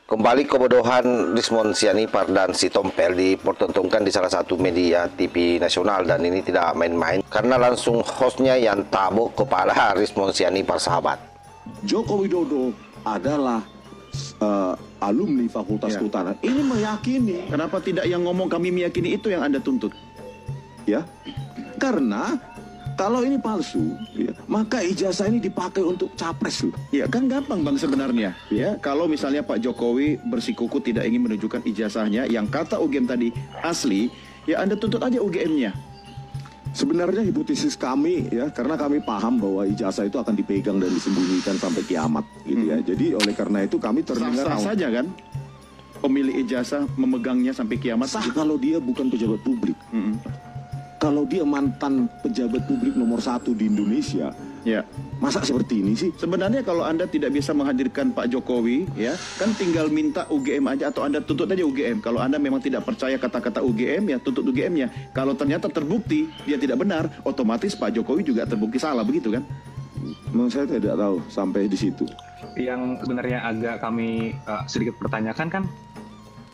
Kembali kebodohan Rismond Sianipar dan si Tompel dipertontonkan di salah satu media TV nasional, dan ini tidak main-main karena langsung hostnya yang tabok kepala Rismond Sianipar, sahabat. Joko Widodo adalah alumni Fakultas Kehutanan. Ini meyakini. Kenapa tidak yang ngomong kami meyakini itu yang Anda tuntut? Ya, karena kalau ini palsu, ya, maka ijazah ini dipakai untuk capres loh. Ya kan gampang Bang sebenarnya. Ya, kalau misalnya Pak Jokowi bersikuku tidak ingin menunjukkan ijazahnya yang kata UGM tadi asli, ya Anda tuntut aja UGM-nya. Sebenarnya hipotesis kami, ya, karena kami paham bahwa ijazah itu akan dipegang dan disembunyikan sampai kiamat, gitu ya. Jadi oleh karena itu kami terdengar sah saja kan pemilik ijazah memegangnya sampai kiamat. Sah kalau dia bukan pejabat publik. Kalau dia mantan pejabat publik nomor 1 di Indonesia, ya masa seperti ini sih? Sebenarnya kalau Anda tidak bisa menghadirkan Pak Jokowi, ya kan tinggal minta UGM aja atau Anda tuntut aja UGM. Kalau Anda memang tidak percaya kata-kata UGM, ya tuntut UGM-nya. Kalau ternyata terbukti dia tidak benar, otomatis Pak Jokowi juga terbukti salah, begitu kan? Memang saya tidak tahu sampai di situ. Yang sebenarnya agak kami sedikit pertanyakan kan,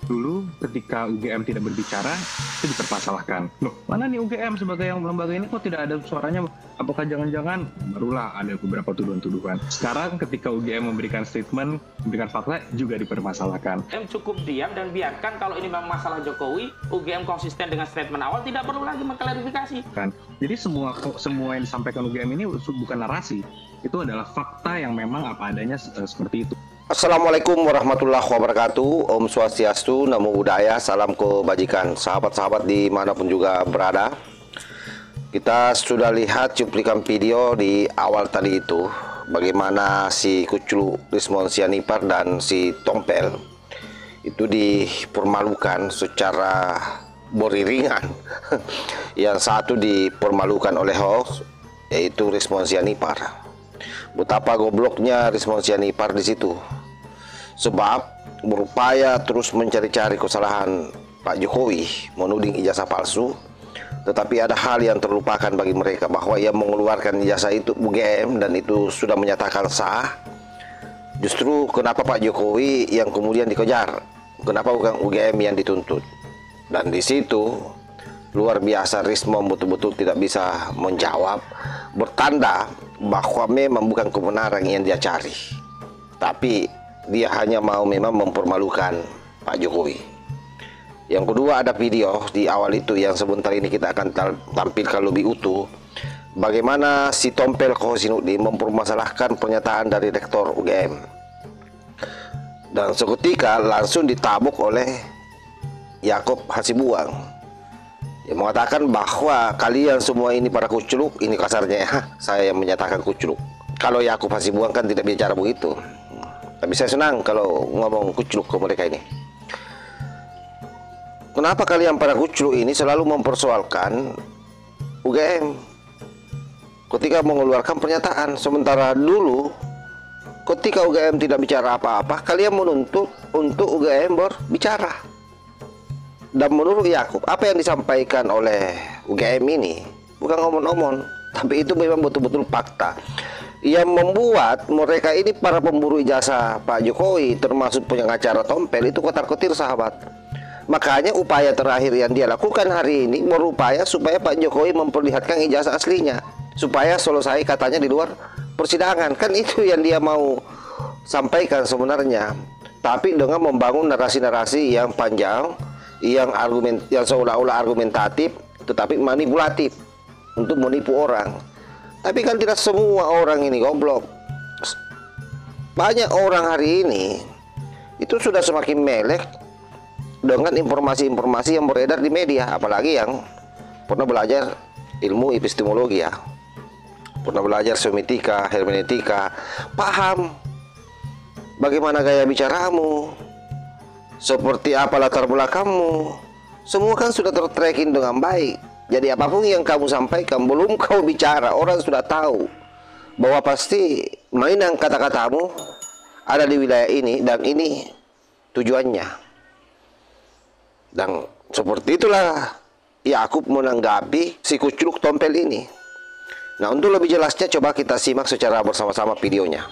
dulu ketika UGM tidak berbicara itu dipermasalahkan. Loh, mana nih UGM sebagai yang lembaga ini kok tidak ada suaranya? Apakah jangan-jangan barulah ada beberapa tuduhan-tuduhan. Sekarang ketika UGM memberikan statement, memberikan fakta juga dipermasalahkan. UGM cukup diam dan biarkan kalau ini memang masalah Jokowi, UGM konsisten dengan statement awal, tidak perlu lagi mengklarifikasi. Kan. Jadi semua yang disampaikan UGM ini bukan narasi. Itu adalah fakta yang memang apa adanya seperti itu. Assalamualaikum warahmatullahi wabarakatuh. Om Swastiastu, Namo Buddhaya, salam kebajikan. Sahabat-sahabat dimanapun juga berada, kita sudah lihat cuplikan video di awal tadi itu, bagaimana si Kuclu Rismond Sianipar dan si Tompel itu dipermalukan secara beriringan. Yang satu dipermalukan oleh host, yaitu Rismond Sianipar. Betapa gobloknya Rismond Sianipar di situ, sebab berupaya terus mencari-cari kesalahan Pak Jokowi menuding ijazah palsu, tetapi ada hal yang terlupakan bagi mereka, bahwa ia mengeluarkan ijazah itu UGM dan itu sudah menyatakan sah. Justru kenapa Pak Jokowi yang kemudian dikejar, kenapa bukan UGM yang dituntut? Dan di situ luar biasa Rismond betul-betul tidak bisa menjawab, bertanda bahwa memang bukan kebenaran yang dia cari, tapi dia hanya mau memang mempermalukan Pak Jokowi. Yang kedua, ada video di awal itu yang sebentar ini kita akan tampilkan lebih utuh, bagaimana si Tompel Kohosinuddin mempermasalahkan pernyataan dari Rektor UGM, dan seketika langsung ditabuk oleh Yaakob Hasibuan yang mengatakan bahwa kalian semua ini para kucluk, ini kasarnya ya, saya yang menyatakan kucluk. Kalau Yaakob Hasibuan kan tidak bicara begitu, tapi saya senang kalau ngomong kucluk ke mereka ini. Kenapa kalian para kucluk ini selalu mempersoalkan UGM ketika mengeluarkan pernyataan, sementara dulu ketika UGM tidak bicara apa-apa, kalian menuntut untuk UGM berbicara. Dan menurut Yaakob, apa yang disampaikan oleh UGM ini bukan omon-omon, tapi itu memang betul-betul fakta yang membuat mereka ini, para pemburu ijazah Pak Jokowi, termasuk pengacara Tompel, itu kotar-kotir, sahabat. Makanya upaya terakhir yang dia lakukan hari ini berupaya supaya Pak Jokowi memperlihatkan ijazah aslinya, supaya selesai katanya di luar persidangan. Kan itu yang dia mau sampaikan sebenarnya, tapi dengan membangun narasi-narasi yang panjang, yang seolah-olah argumentatif tetapi manipulatif untuk menipu orang. Tapi kan tidak semua orang ini goblok. Banyak orang hari ini itu sudah semakin melek dengan informasi-informasi yang beredar di media, apalagi yang pernah belajar ilmu epistemologi, ya, pernah belajar semiotika, hermeneutika, paham bagaimana gaya bicaramu, seperti apa latar belakangmu, semua kan sudah tertracking dengan baik. Jadi apapun yang kamu sampaikan, belum kau bicara, orang sudah tahu bahwa pasti mainan kata-katamu ada di wilayah ini dan ini tujuannya. Dan seperti itulah Yaakob menanggapi si Kucluk Tompel ini. Nah, untuk lebih jelasnya coba kita simak secara bersama-sama videonya.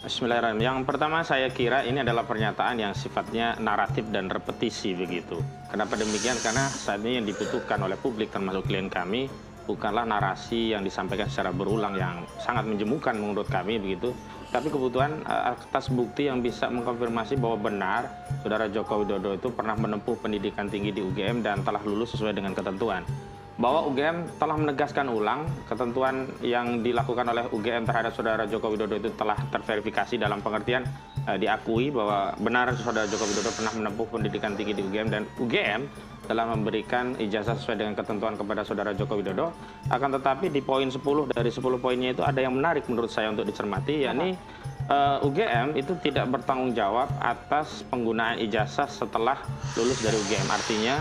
Bismillahirrahmanirrahim. Yang pertama saya kira ini adalah pernyataan yang sifatnya naratif dan repetisi begitu. Kenapa demikian? Karena saat ini yang dibutuhkan oleh publik termasuk klien kami bukanlah narasi yang disampaikan secara berulang yang sangat menjemukan menurut kami begitu. Tapi kebutuhan atas bukti yang bisa mengkonfirmasi bahwa benar Saudara Joko Widodo itu pernah menempuh pendidikan tinggi di UGM dan telah lulus sesuai dengan ketentuan. Bahwa UGM telah menegaskan ulang ketentuan yang dilakukan oleh UGM terhadap Saudara Joko Widodo itu telah terverifikasi dalam pengertian diakui bahwa benar Saudara Joko Widodo pernah menempuh pendidikan tinggi di UGM dan UGM telah memberikan ijazah sesuai dengan ketentuan kepada Saudara Joko Widodo. Akan tetapi di poin 10 dari 10 poinnya itu ada yang menarik menurut saya untuk dicermati, yakni UGM itu tidak bertanggung jawab atas penggunaan ijazah setelah lulus dari UGM. Artinya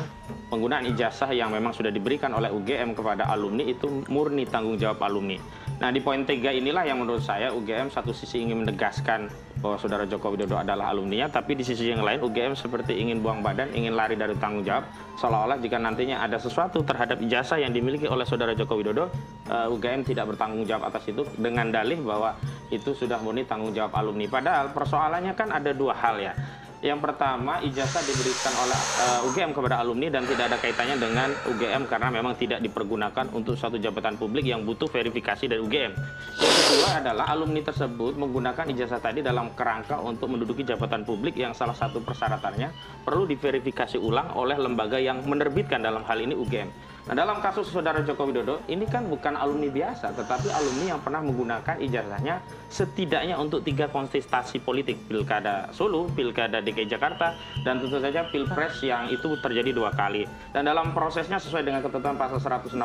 penggunaan ijazah yang memang sudah diberikan oleh UGM kepada alumni itu murni tanggung jawab alumni. Nah, di poin 3 inilah yang menurut saya UGM satu sisi ingin menegaskan bahwa Saudara Joko Widodo adalah alumninya, tapi di sisi yang lain UGM seperti ingin buang badan, ingin lari dari tanggung jawab, seolah-olah jika nantinya ada sesuatu terhadap ijazah yang dimiliki oleh Saudara Joko Widodo, UGM tidak bertanggung jawab atas itu dengan dalih bahwa itu sudah murni tanggung jawab alumni. Padahal persoalannya kan ada dua hal ya. Yang pertama, ijazah diberikan oleh UGM kepada alumni dan tidak ada kaitannya dengan UGM karena memang tidak dipergunakan untuk suatu jabatan publik yang butuh verifikasi dari UGM. Yang kedua adalah alumni tersebut menggunakan ijazah tadi dalam kerangka untuk menduduki jabatan publik yang salah satu persyaratannya perlu diverifikasi ulang oleh lembaga yang menerbitkan, dalam hal ini UGM. Nah, dalam kasus Saudara Joko Widodo, ini kan bukan alumni biasa, tetapi alumni yang pernah menggunakan ijazahnya setidaknya untuk 3 kontestasi politik, Pilkada Solo, Pilkada DKI Jakarta, dan tentu saja Pilpres yang itu terjadi 2 kali. Dan dalam prosesnya sesuai dengan ketentuan pasal 169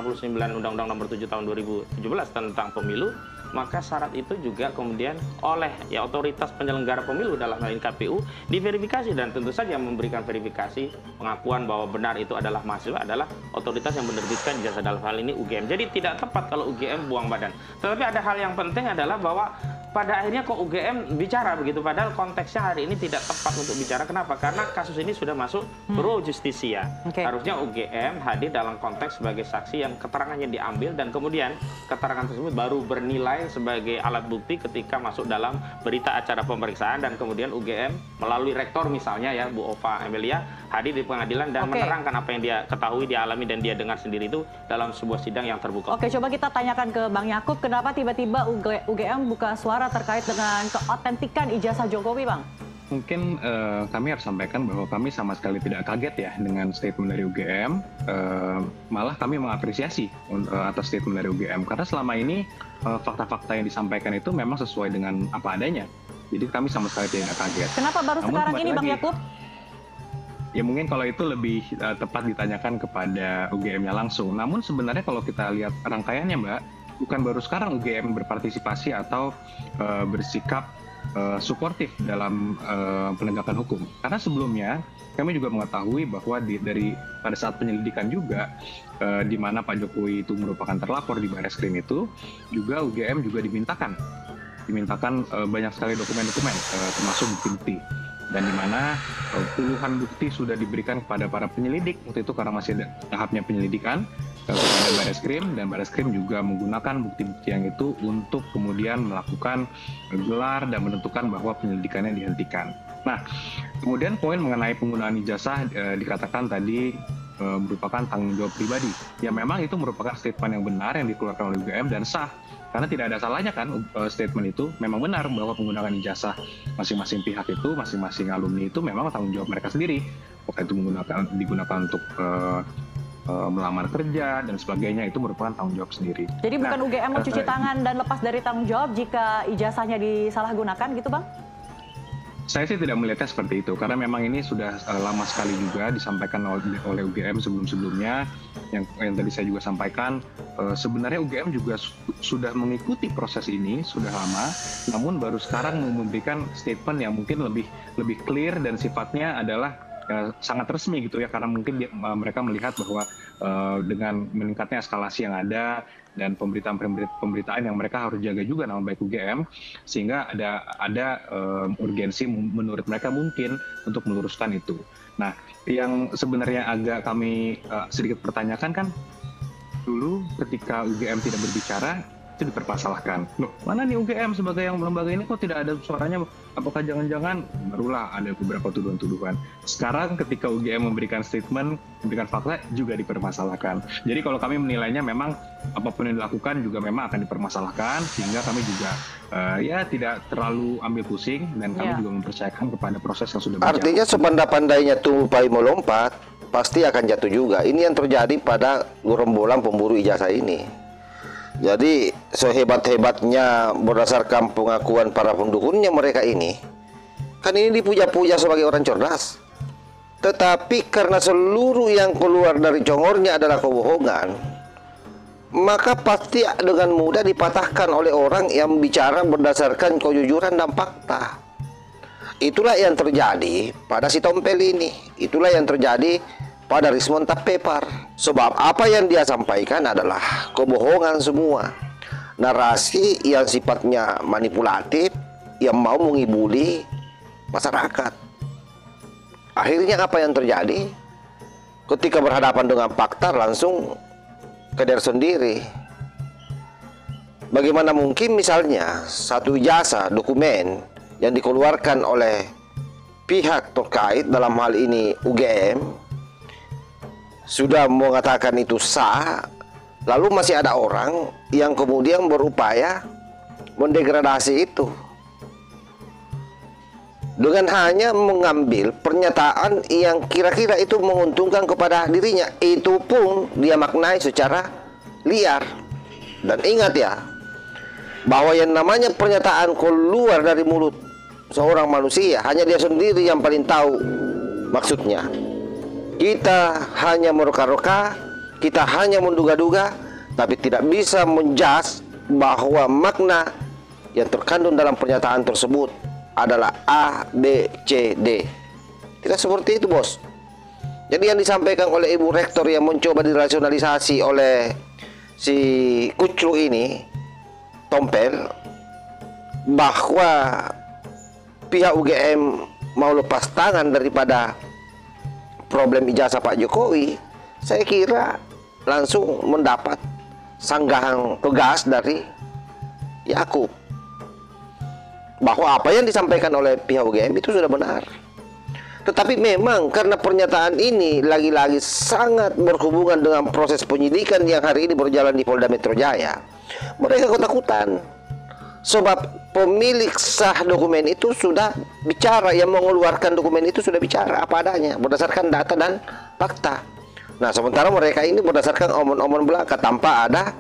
Undang-Undang Nomor 7 Tahun 2017 tentang pemilu, maka syarat itu juga kemudian oleh otoritas penyelenggara pemilu dalam hal ini KPU diverifikasi, dan tentu saja memberikan verifikasi pengakuan bahwa benar itu adalah mahasiswa adalah otoritas yang menerbitkan ijazah, dalam hal ini UGM. Jadi tidak tepat kalau UGM buang badan. Tetapi ada hal yang penting adalah bahwa pada akhirnya kok UGM bicara begitu, padahal konteksnya hari ini tidak tepat untuk bicara. Kenapa? Karena kasus ini sudah masuk pro justisia. Harusnya UGM hadir dalam konteks sebagai saksi yang keterangannya diambil dan kemudian keterangan tersebut baru bernilai sebagai alat bukti ketika masuk dalam berita acara pemeriksaan, dan kemudian UGM melalui rektor misalnya ya Bu Ova Amelia hadir di pengadilan dan menerangkan apa yang dia ketahui, dia alami dan dia dengar sendiri itu dalam sebuah sidang yang terbuka. Oke, coba kita tanyakan ke Bang Yakub, kenapa tiba-tiba UGM buka suara terkait dengan keotentikan ijazah Jokowi, Bang? Mungkin kami harus sampaikan bahwa kami sama sekali tidak kaget ya dengan statement dari UGM. Malah kami mengapresiasi atas statement dari UGM karena selama ini fakta-fakta yang disampaikan itu memang sesuai dengan apa adanya. Jadi kami sama sekali tidak kaget. Kenapa baru sekarang ini, Bang Yakub? Ya mungkin kalau itu lebih tepat ditanyakan kepada UGM-nya langsung. Namun sebenarnya kalau kita lihat rangkaiannya, Mbak, bukan baru sekarang UGM berpartisipasi atau bersikap suportif dalam penegakan hukum. Karena sebelumnya kami juga mengetahui bahwa pada saat penyelidikan juga di mana Pak Jokowi itu merupakan terlapor di Barreskrim itu, juga UGM juga dimintakan banyak sekali dokumen-dokumen termasuk bukti-bukti. Dan di mana puluhan bukti sudah diberikan kepada para penyelidik waktu itu karena masih ada tahapnya penyelidikan kepada Barreskrim, dan Barreskrim juga menggunakan bukti-bukti yang itu untuk kemudian melakukan gelar dan menentukan bahwa penyelidikannya dihentikan. Nah, kemudian poin mengenai penggunaan ijazah dikatakan tadi merupakan tanggung jawab pribadi. Ya memang itu merupakan statement yang benar yang dikeluarkan oleh UGM dan sah. Karena tidak ada salahnya kan statement itu memang benar bahwa penggunaan ijazah masing-masing pihak itu, masing-masing alumni itu memang tanggung jawab mereka sendiri. Apakah itu digunakan untuk melamar kerja dan sebagainya, itu merupakan tanggung jawab sendiri. Jadi bukan UGM mau cuci tangan dan lepas dari tanggung jawab jika ijazahnya disalahgunakan gitu, Bang? Saya sih tidak melihatnya seperti itu, karena memang ini sudah lama sekali juga disampaikan oleh UGM sebelum-sebelumnya. Yang tadi saya juga sampaikan, sebenarnya UGM juga sudah mengikuti proses ini sudah lama, namun baru sekarang memberikan statement yang mungkin lebih clear dan sifatnya adalah sangat resmi gitu ya, karena mungkin mereka melihat bahwa dengan meningkatnya eskalasi yang ada dan pemberitaan yang mereka harus jaga juga nama baik UGM, sehingga ada urgensi menurut mereka mungkin untuk meluruskan itu. Nah, yang sebenarnya agak kami sedikit pertanyakan kan, dulu ketika UGM tidak berbicara, itu dipermasalahkan. Loh, mana nih UGM sebagai yang lembaga ini kok tidak ada suaranya? Apakah jangan-jangan barulah ada beberapa tuduhan-tuduhan. Sekarang ketika UGM memberikan statement, memberikan fakta juga dipermasalahkan. Jadi kalau kami menilainya memang apapun yang dilakukan juga memang akan dipermasalahkan, sehingga kami juga ya tidak terlalu ambil pusing dan kami juga mempercayakan kepada proses yang sudah berjalan. Artinya sepandai-pandainya tupai melompat, pasti akan jatuh juga. Ini yang terjadi pada gerombolan pemburu ijazah ini. Jadi sehebat-hebatnya berdasarkan pengakuan para pendukunnya mereka ini, kan ini dipuja-puja sebagai orang cerdas. Tetapi karena seluruh yang keluar dari congornya adalah kebohongan, maka pasti dengan mudah dipatahkan oleh orang yang bicara berdasarkan kejujuran dan fakta. Itulah yang terjadi pada si Tompel ini. Itulah yang terjadi pada Rismon Tapepar. Sebab apa yang dia sampaikan adalah kebohongan semua. Narasi yang sifatnya manipulatif, yang mau mengibuli masyarakat. Akhirnya apa yang terjadi? Ketika berhadapan dengan fakta langsung keder sendiri. Bagaimana mungkin misalnya satu ijazah dokumen yang dikeluarkan oleh pihak terkait, dalam hal ini UGM, sudah mengatakan itu sah, lalu masih ada orang yang kemudian berupaya mendegradasi itu dengan hanya mengambil pernyataan yang kira-kira itu menguntungkan kepada dirinya. Itu pun dia maknai secara liar. Dan ingat ya, bahwa yang namanya pernyataan keluar dari mulut seorang manusia, hanya dia sendiri yang paling tahu maksudnya. Kita hanya meroka-roka, kita hanya menduga-duga, tapi tidak bisa menjudge bahwa makna yang terkandung dalam pernyataan tersebut adalah A, B, C, D. Tidak seperti itu, bos. Jadi yang disampaikan oleh Ibu Rektor yang mencoba dirasionalisasi oleh si Kuclu ini, Tompel, bahwa pihak UGM mau lepas tangan daripada problem ijazah Pak Jokowi, saya kira langsung mendapat sanggahan tegas dari Yakub bahwa apa yang disampaikan oleh pihak UGM itu sudah benar. Tetapi memang karena pernyataan ini lagi-lagi sangat berhubungan dengan proses penyidikan yang hari ini berjalan di Polda Metro Jaya, mereka ketakutan. Sebab pemilik sah dokumen itu sudah bicara, yang mengeluarkan dokumen itu sudah bicara apa adanya berdasarkan data dan fakta. Nah, sementara mereka ini berdasarkan omon-omon belaka tanpa ada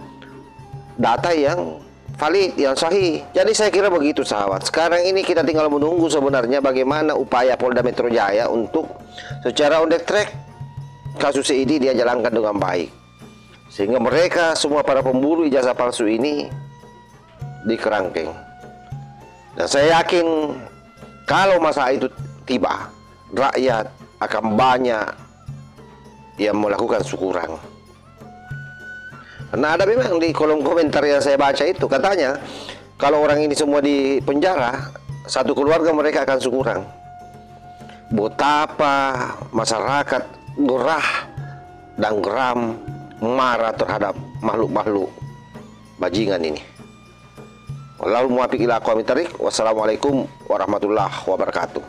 data yang valid, yang sahih. Jadi saya kira begitu, sahabat. Sekarang ini kita tinggal menunggu sebenarnya bagaimana upaya Polda Metro Jaya untuk secara on the track kasus ini dia jalankan dengan baik, sehingga mereka semua para pemburu ijazah palsu ini dikerangkeng. Dan saya yakin kalau masa itu tiba, rakyat akan banyak yang melakukan syukuran. Karena ada memang di kolom komentar yang saya baca itu, katanya kalau orang ini semua di penjara, satu keluarga mereka akan syukuran. Betapa masyarakat gerah dan geram marah terhadap makhluk-makhluk bajingan ini. Lalu muwafiq ila aqwamit thariq. Wassalamualaikum warahmatullahi wabarakatuh.